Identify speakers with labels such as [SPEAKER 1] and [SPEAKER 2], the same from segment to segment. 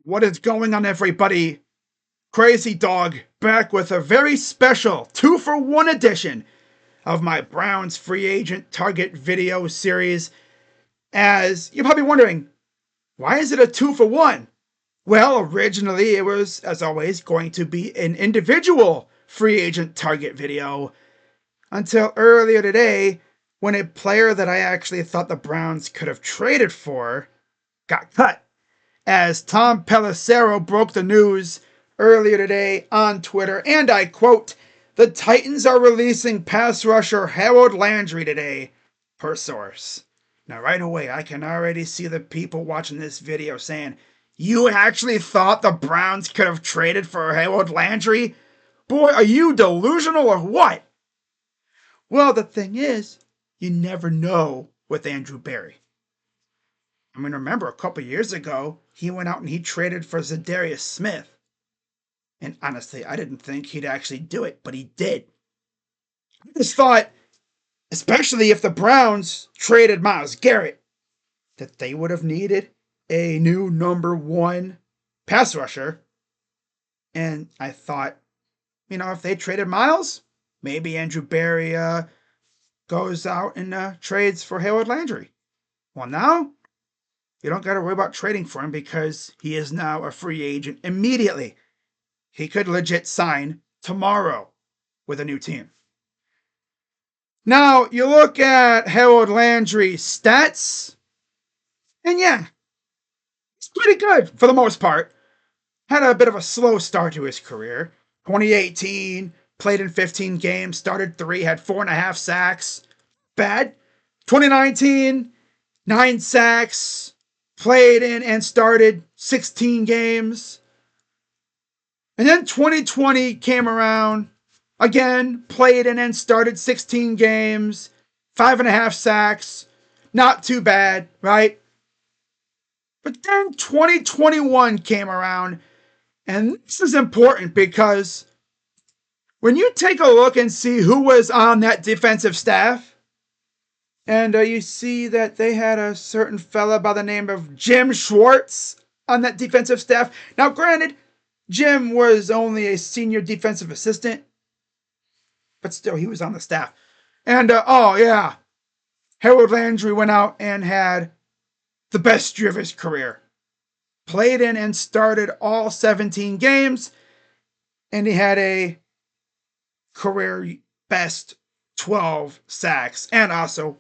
[SPEAKER 1] What is going on, everybody? Crazy Dog back with a very special 2-for-1 edition of my Browns free agent target video series. As you're probably wondering, why is it a 2-for-1? Well, originally it was, as always, going to be an individual free agent target video until earlier today when a player that I actually thought the Browns could have traded for got cut, as Tom Pelissero broke the news earlier today on Twitter, and I quote, "The Titans are releasing pass rusher Harold Landry today," per source. Now, right away, I can already see the people watching this video saying, "You actually thought the Browns could have traded for Harold Landry? Boy, are you delusional or what?" Well, the thing is, you never know with Andrew Berry. I mean, remember a couple years ago, he went out and he traded for Zadarius Smith. And honestly, I didn't think he'd actually do it, but he did. I just thought, especially if the Browns traded Myles Garrett, that they would have needed a new number one pass rusher. And I thought, if they traded Myles, maybe Andrew Berry goes out and trades for Harold Landry. Well, now you don't got to worry about trading for him because he is now a free agent immediately. He could legit sign tomorrow with a new team. Now, you look at Harold Landry's stats, and yeah, he's pretty good for the most part. Had a bit of a slow start to his career. 2018, played in 15 games, started 3, had 4.5 sacks. Bad. 2019, 9 sacks, played in and started 16 games. And then 2020 came around, again, played in and started 16 games, 5.5 sacks. Not too bad, right? But then 2021 came around, and this is important because when you take a look and see who was on that defensive staff, and you see that they had a certain fella by the name of Jim Schwartz on that defensive staff. Now, granted, Jim was only a senior defensive assistant, but still, he was on the staff. And, Harold Landry went out and had the best year of his career. Played in and started all 17 games, and he had a career best 12 sacks, and also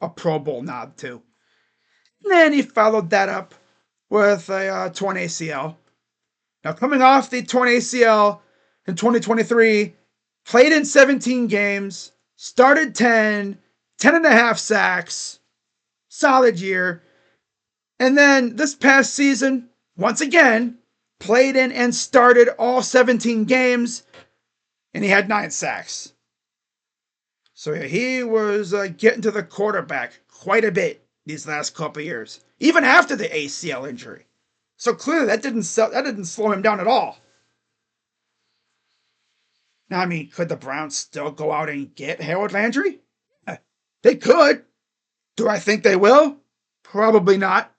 [SPEAKER 1] a Pro Bowl nod, too. And then he followed that up with a torn ACL. Now, coming off the torn ACL in 2023, played in 17 games, started 10.5 sacks, solid year. And then this past season, once again, played in and started all 17 games, and he had 9 sacks. So yeah, he was getting to the quarterback quite a bit these last couple of years, even after the ACL injury. So clearly that didn't slow him down at all. Now, I mean, could the Browns still go out and get Harold Landry? Yeah, they could. Do I think they will? Probably not.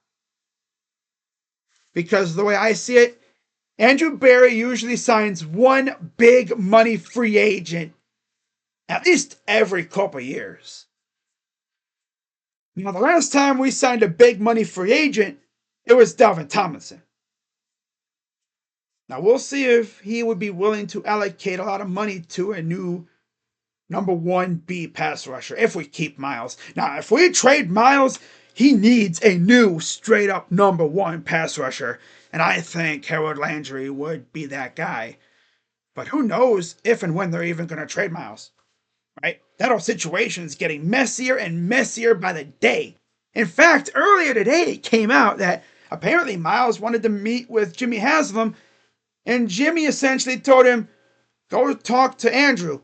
[SPEAKER 1] Because the way I see it, Andrew Berry usually signs one big money free agent at least every couple years. Now, the last time we signed a big money free agent, it was Dalvin Tomlinson. Now, we'll see if he would be willing to allocate a lot of money to a new number 1B pass rusher if we keep Myles. Now, if we trade Myles, he needs a new straight up number 1 pass rusher. And I think Harold Landry would be that guy. But who knows if and when they're even going to trade Myles, right? That whole situation is getting messier and messier by the day. In fact, earlier today it came out that apparently Myles wanted to meet with Jimmy Haslam, and Jimmy essentially told him, "Go talk to Andrew."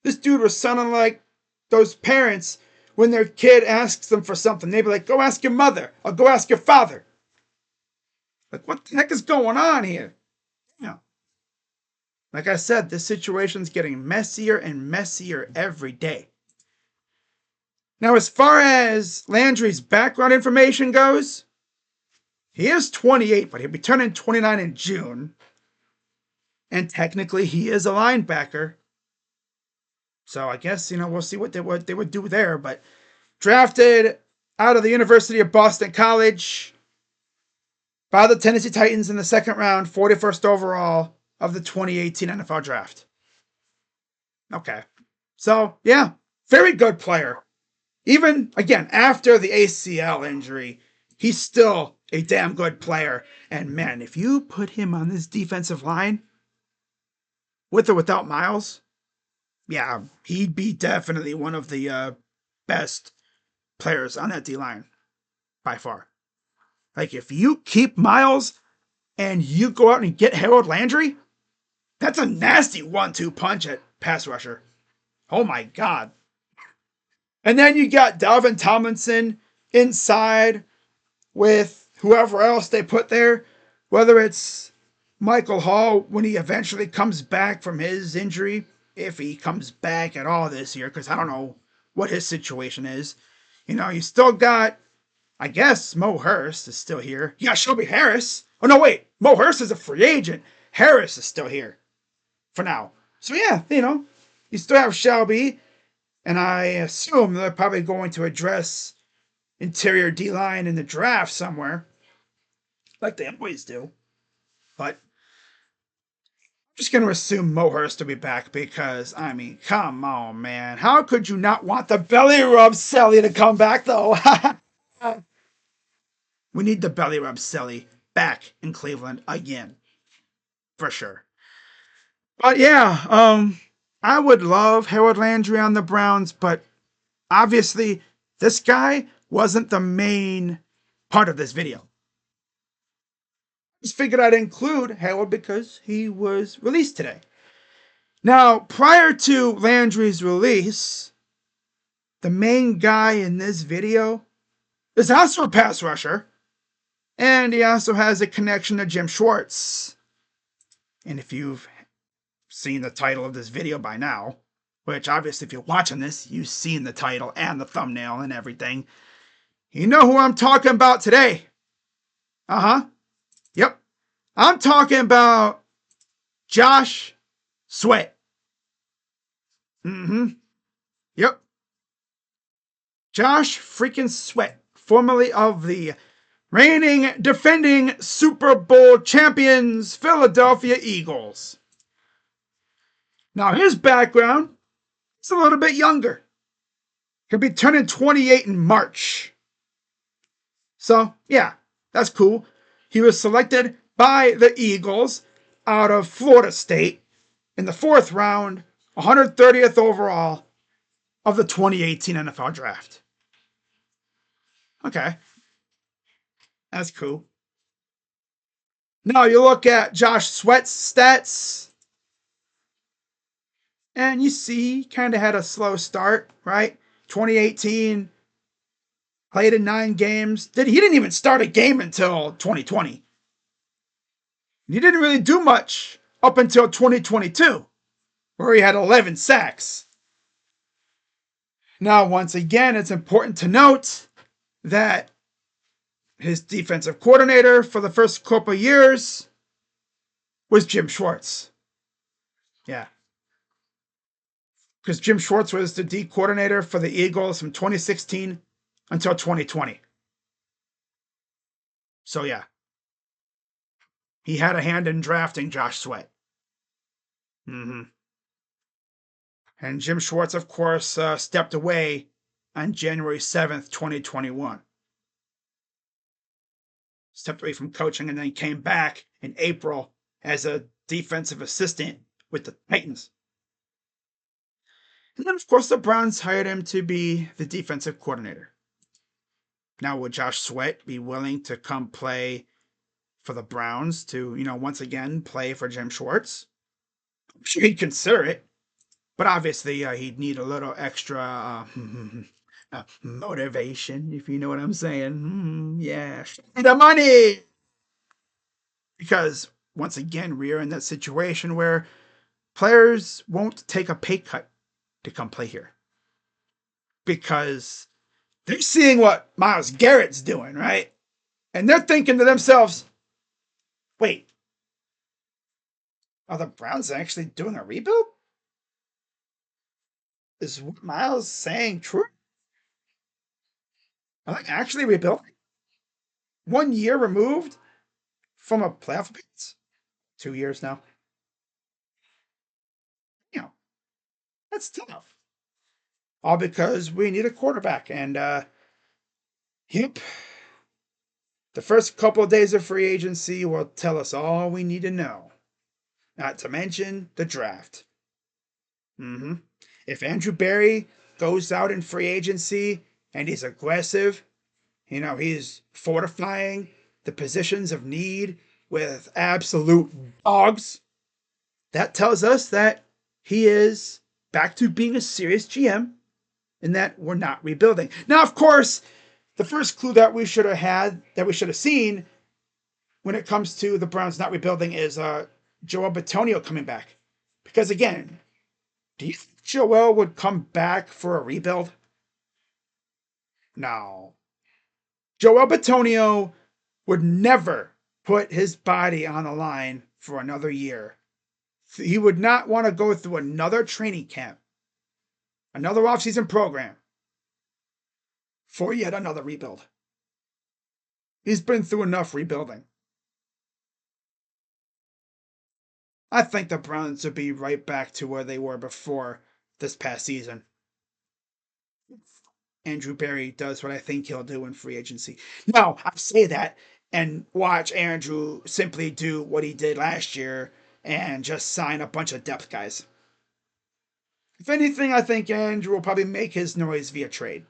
[SPEAKER 1] This dude was sounding like those parents when their kid asks them for something. They'd be like, "Go ask your mother," or "Go ask your father." Like, what the heck is going on here? Like I said, this situation's getting messier and messier every day. Now, as far as Landry's background information goes, He is 28, but he'll be turning 29 in June. And technically, he is a linebacker. So I guess, we'll see what they would do there. But drafted out of the University of Boston College by the Tennessee Titans in the second round, 41st overall of the 2018 NFL Draft. Okay. So, yeah, very good player. Even, again, after the ACL injury, he's still a damn good player. And man, if you put him on this defensive line, with or without Myles, yeah, he'd be definitely one of the best players on that D line by far. Like, if you keep Myles and you go out and get Harold Landry, that's a nasty 1-2 punch at pass rusher. Oh my God. And then you got Dalvin Tomlinson inside with whoever else they put there, whether it's Michael Hall when he eventually comes back from his injury, if he comes back at all this year, because I don't know what his situation is. You still got, I guess, Mo Hurst is still here. You got Shelby Harris. Oh, no, wait. Mo Hurst is a free agent. Harris is still here for now. So, yeah, you still have Shelby, and I assume they're probably going to address interior D-line in the draft somewhere, like they always do. But I'm just going to assume Mo Hurst will be back because, I mean, come on, man. How could you not want the belly rub Selly to come back, though? We need the belly rub Selly back in Cleveland again. For sure. But yeah, I would love Harold Landry on the Browns, but obviously this guy wasn't the main part of this video. Just figured I'd include Harold because he was released today. Now, prior to Landry's release, the main guy in this video is also a pass rusher, and he also has a connection to Jim Schwartz. And if you've seen the title of this video by now, which obviously if you're watching this, you've seen the title and the thumbnail and everything, you know who I'm talking about today. Yep. I'm talking about Josh Sweat. Yep. Josh freaking Sweat, formerly of the reigning, defending Super Bowl champions, Philadelphia Eagles. Now, his background is a little bit younger. He'll be turning 28 in March. So, yeah, that's cool. He was selected by the Eagles out of Florida State in the 4th round, 130th overall of the 2018 NFL Draft. Okay. That's cool. Now you look at Josh Sweat's stats, and you see he kind of had a slow start, right? 2018, played in 9 games. He didn't even start a game until 2020. He didn't really do much up until 2022, where he had 11 sacks. Now, once again, it's important to note that his defensive coordinator for the first couple of years was Jim Schwartz. Yeah. Because Jim Schwartz was the D coordinator for the Eagles from 2016 until 2020. So, yeah. He had a hand in drafting Josh Sweat. And Jim Schwartz, of course, stepped away on January 7th, 2021. Stepped away from coaching and then came back in April as a defensive assistant with the Titans. And then, of course, the Browns hired him to be the defensive coordinator. Now, would Josh Sweat be willing to come play for the Browns to, once again play for Jim Schwartz? I'm sure he'd consider it. But obviously, he'd need a little extra motivation, if you know what I'm saying. Yeah, the money! Because, once again, we're in that situation where players won't take a pay cut to come play here. Because they're seeing what Myles Garrett's doing, right? And they're thinking to themselves, wait, are the Browns actually doing a rebuild? Is what Myles saying true? Are they actually rebuilding? 1 year removed from a playoff appearance? 2 years now. You know, that's tough. All because we need a quarterback. And, yep, the first couple of days of free agency will tell us all we need to know. Not to mention the draft. Mm-hmm. If Andrew Berry goes out in free agency and he's aggressive, he's fortifying the positions of need with absolute dogs, that tells us that he is back to being a serious GM and that we're not rebuilding. Now, of course, the first clue that we should have seen when it comes to the Browns not rebuilding is Joel Bitonio coming back. Because again, do you think Joel would come back for a rebuild? No. Joel Bitonio would never put his body on the line for another year. He would not want to go through another training camp, another offseason program for yet another rebuild. He's been through enough rebuilding. I think the Browns will be right back to where they were before this past season. Andrew Berry does what I think he'll do in free agency. No, I say that and watch Andrew simply do what he did last year and just sign a bunch of depth guys. If anything, I think Andrew will probably make his noise via trade.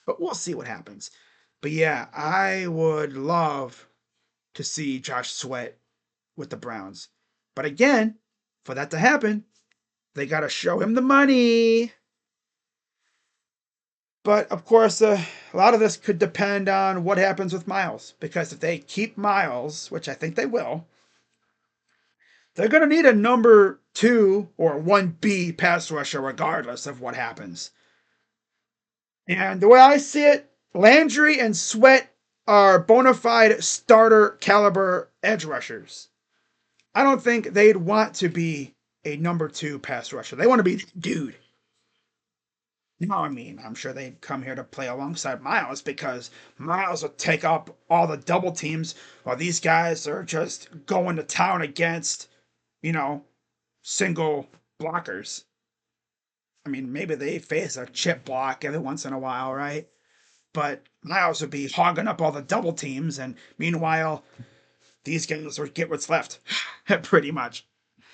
[SPEAKER 1] But we'll see what happens. But yeah, I would love to see Josh Sweat with the Browns. But again, for that to happen, they got to show him the money. But of course, a lot of this could depend on what happens with Myles. Because if they keep Myles, which I think they will, they're going to need a number 2 or 1B pass rusher regardless of what happens. And the way I see it, Landry and Sweat are bona fide starter caliber edge rushers. I don't think they'd want to be a number 2 pass rusher. They want to be the dude. No, I mean, I'm sure they'd come here to play alongside Myles because Myles will take up all the double teams while these guys are just going to town against, single blockers. I mean, maybe they face a chip block every once in a while, right? But Myles would be hogging up all the double teams, and meanwhile, these guys would get what's left, pretty much.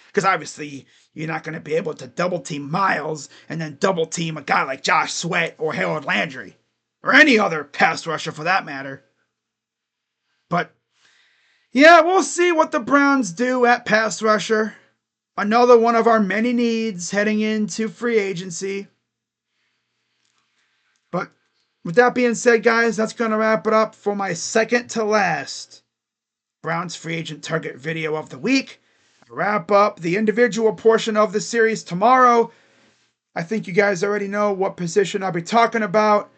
[SPEAKER 1] Because obviously, you're not going to be able to double team Myles and then double team a guy like Josh Sweat or Harold Landry, or any other pass rusher for that matter. But yeah, we'll see what the Browns do at pass rusher. Another one of our many needs heading into free agency. But with that being said, guys, that's going to wrap it up for my second to last Browns free agent target video of the week. I'll wrap up the individual portion of the series tomorrow. I think you guys already know what position I'll be talking about.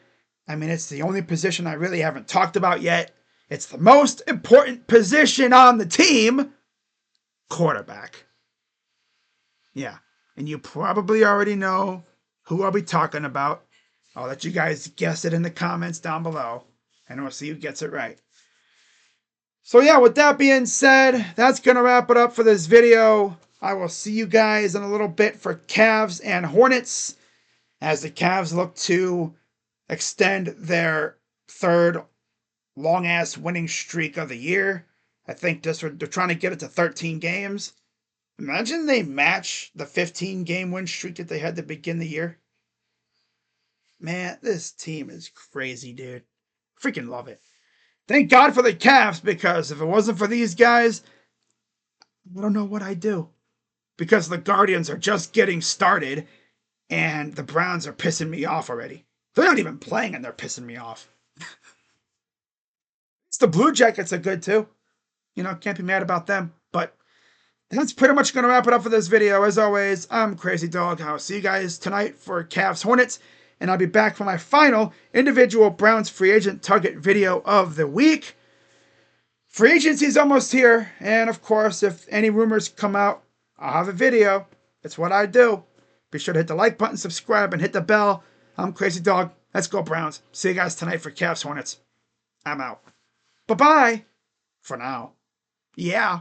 [SPEAKER 1] I mean, it's the only position I really haven't talked about yet. It's the most important position on the team, quarterback. Yeah, and you probably already know who I'll be talking about. I'll let you guys guess it in the comments down below, and we'll see who gets it right. So yeah, with that being said, that's going to wrap it up for this video. I will see you guys in a little bit for Cavs and Hornets as the Cavs look to extend their third long-ass winning streak of the year. I think they're trying to get it to 13 games. Imagine they match the 15-game win streak that they had to begin the year. Man, this team is crazy, dude. Freaking love it. Thank God for the Cavs, because if it wasn't for these guys, I don't know what I'd do. Because the Guardians are just getting started, and the Browns are pissing me off already. They're not even playing, and they're pissing me off. It's the Blue Jackets are good, too. Can't be mad about them. But that's pretty much going to wrap it up for this video. As always, I'm Crazy Dog. I'll see you guys tonight for Cavs Hornets. and I'll be back for my final individual Browns free agent target video of the week. Free agency is almost here, and of course, if any rumors come out, I'll have a video. That's what I do. Be sure to hit the like button, subscribe, and hit the bell. I'm Crazy Dog. Let's go Browns. See you guys tonight for Cavs Hornets. I'm out. Bye-bye for now. Yeah.